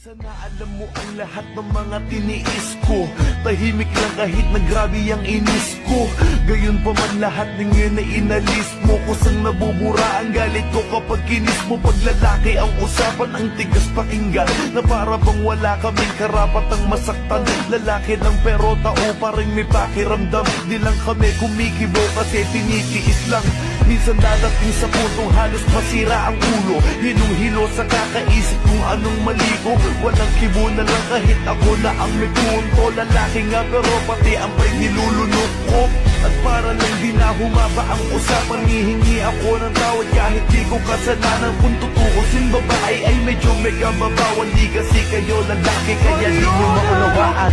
Sana alam mo ang lahat ng mga tiniis ko. Tahimik lang kahit na grabe ang inis ko. Gayon pa man lahat ng yun ay inalis mo. Kusang nabubura ang galit ko kapag kinis mo. Pag lalaki ang usapan, ang tigas pakinggan, na para bang wala kaming karapatang masaktan. Lalaki lang pero tao pa rin may pakiramdam. Di lang kami kumikibo kasi tinitiis lang. Minsan dadating sa puntong halos masira ang ulo. Hinong-hilo sa kakaisip kung anong mali ko. Walang kibo na lang kahit ako na ang may punto. Lalaki nga pero pati ang pa'y nilulunok ko. At para lang di na humaba ang usapan, hihingi ako ng tawad kahit di ko kasalanan. Kung tutuusin babae ay medyo may kababawan. Di kasi kayo lalaki kaya di nyo maunawaan.